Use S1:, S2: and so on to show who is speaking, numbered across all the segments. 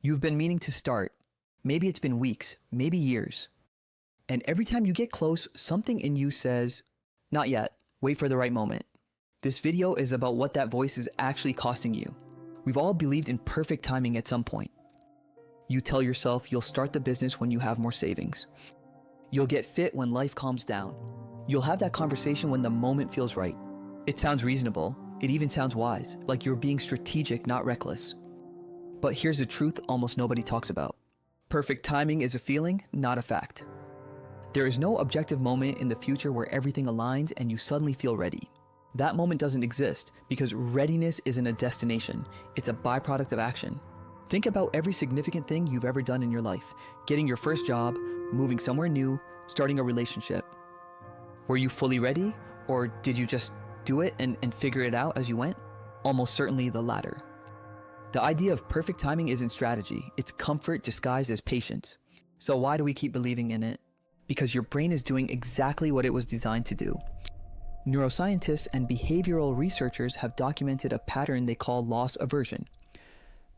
S1: You've been meaning to start. Maybe it's been weeks, maybe years. And every time you get close, something in you says, not yet, wait for the right moment. This video is about what that voice is actually costing you. We've all believed in perfect timing at some point. You tell yourself you'll start the business when you have more savings. You'll get fit when life calms down. You'll have that conversation when the moment feels right. It sounds reasonable. It even sounds wise, like you're being strategic, not reckless. But here's the truth almost nobody talks about. Perfect timing is a feeling, not a fact. There is no objective moment in the future where everything aligns and you suddenly feel ready. That moment doesn't exist because readiness isn't a destination, it's a byproduct of action. Think about every significant thing you've ever done in your life. Getting your first job, moving somewhere new, starting a relationship. Were you fully ready, or did you just do it and figure it out as you went? Almost certainly the latter. The idea of perfect timing isn't strategy, it's comfort disguised as patience. So why do we keep believing in it? Because your brain is doing exactly what it was designed to do. Neuroscientists and behavioral researchers have documented a pattern they call loss aversion.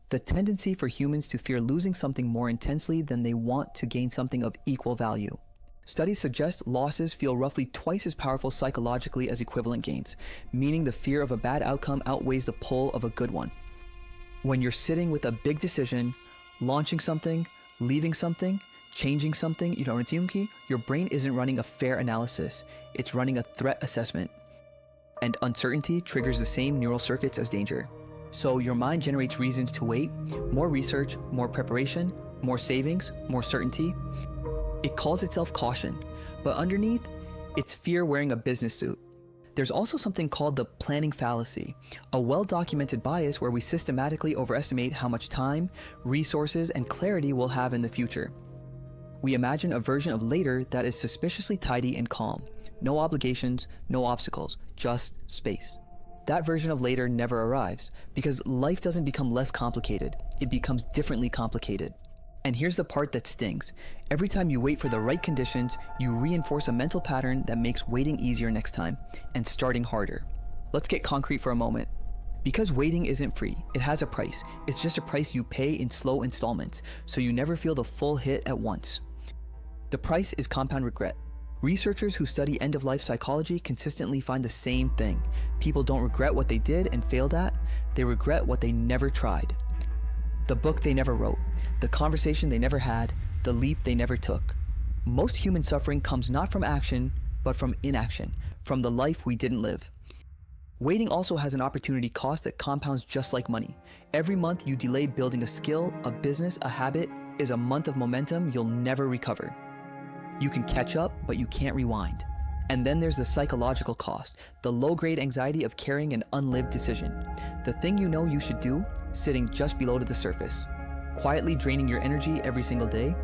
S1: The tendency for humans to fear losing something more intensely than they want to gain something of equal value. Studies suggest losses feel roughly twice as powerful psychologically as equivalent gains, meaning the fear of a bad outcome outweighs the pull of a good one. When you're sitting with a big decision, launching something, leaving something, changing something, your brain isn't running a fair analysis, it's running a threat assessment. And uncertainty triggers the same neural circuits as danger. So your mind generates reasons to wait, more research, more preparation, more savings, more certainty. It calls itself caution, but underneath, it's fear wearing a business suit. There's also something called the planning fallacy, a well-documented bias where we systematically overestimate how much time, resources, and clarity we'll have in the future. We imagine a version of later that is suspiciously tidy and calm. No obligations, no obstacles, just space. That version of later never arrives because life doesn't become less complicated, it becomes differently complicated. And here's the part that stings. Every time you wait for the right conditions, you reinforce a mental pattern that makes waiting easier next time and starting harder. Let's get concrete for a moment. Because waiting isn't free, it has a price. It's just a price you pay in slow installments, so you never feel the full hit at once. The price is compound regret. Researchers who study end-of-life psychology consistently find the same thing. People don't regret what they did and failed at, they regret what they never tried. The book they never wrote, the conversation they never had, the leap they never took. Most human suffering comes not from action, but from inaction, from the life we didn't live. Waiting also has an opportunity cost that compounds just like money. Every month you delay building a skill, a business, a habit is a month of momentum you'll never recover. You can catch up, but you can't rewind. And then there's the psychological cost, the low-grade anxiety of carrying an unlived decision. The thing you know you should do, sitting just below to the surface. Quietly draining your energy every single day.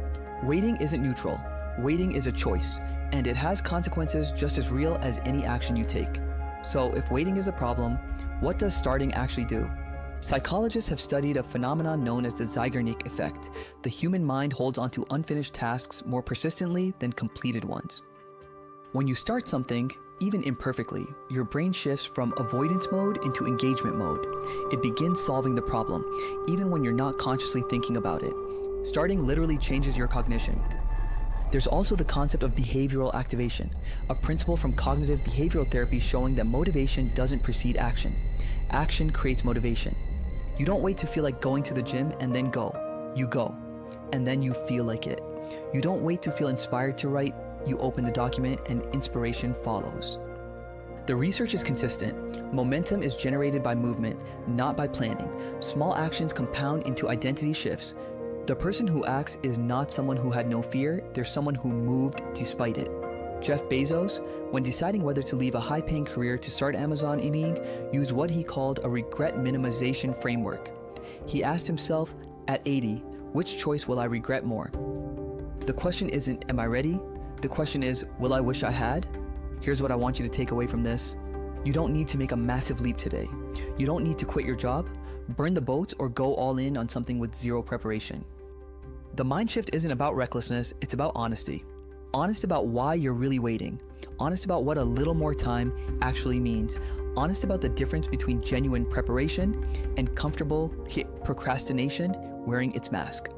S1: Waiting isn't neutral. Waiting is a choice, and it has consequences just as real as any action you take. So if waiting is the problem, what does starting actually do? Psychologists have studied a phenomenon known as the Zeigarnik effect. The human mind holds onto unfinished tasks more persistently than completed ones. When you start something, even imperfectly, your brain shifts from avoidance mode into engagement mode. It begins solving the problem, even when you're not consciously thinking about it. Starting literally changes your cognition. There's also the concept of behavioral activation, a principle from cognitive behavioral therapy showing that motivation doesn't precede action. Action creates motivation. You don't wait to feel like going to the gym and then go. You go, and then you feel like it. You don't wait to feel inspired to write. You open the document and inspiration follows. The research is consistent. Momentum is generated by movement, not by planning. Small actions compound into identity shifts. The person who acts is not someone who had no fear, they're someone who moved despite it. Jeff Bezos, when deciding whether to leave a high-paying career to start Amazon Inc., used what he called a regret minimization framework. He asked himself, at 80, which choice will I regret more? The question isn't, am I ready? The question is, will I wish I had? Here's what I want you to take away from this. You don't need to make a massive leap today. You don't need to quit your job, burn the boats, or go all in on something with zero preparation. The Mindshift isn't about recklessness, it's about honesty. Honest about why you're really waiting. Honest about what a little more time actually means. Honest about the difference between genuine preparation and comfortable procrastination wearing its mask.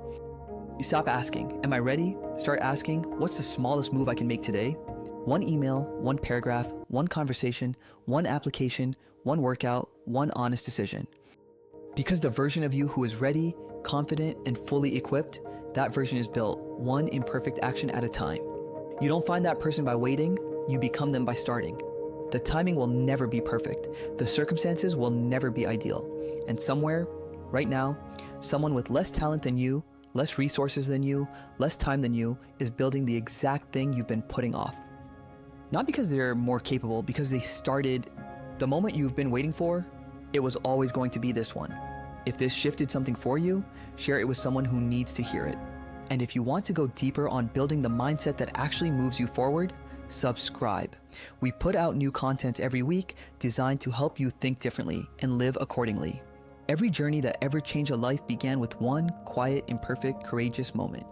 S1: You stop asking, am I ready? Start asking, what's the smallest move I can make today? One email, one paragraph, one conversation, one application, one workout, one honest decision. Because the version of you who is ready, confident, and fully equipped, that version is built one imperfect action at a time. You don't find that person by waiting, you become them by starting. The timing will never be perfect. The circumstances will never be ideal. And somewhere, right now, someone with less talent than you, less resources than you, less time than you, is building the exact thing you've been putting off. Not because they're more capable, because they started the moment you've been waiting for. It was always going to be this one. If this shifted something for you, share it with someone who needs to hear it. And if you want to go deeper on building the mindset that actually moves you forward, subscribe. We put out new content every week designed to help you think differently and live accordingly. Every journey that ever changed a life began with one quiet, imperfect, courageous moment.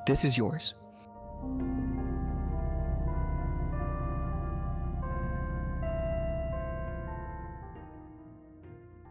S1: This is yours.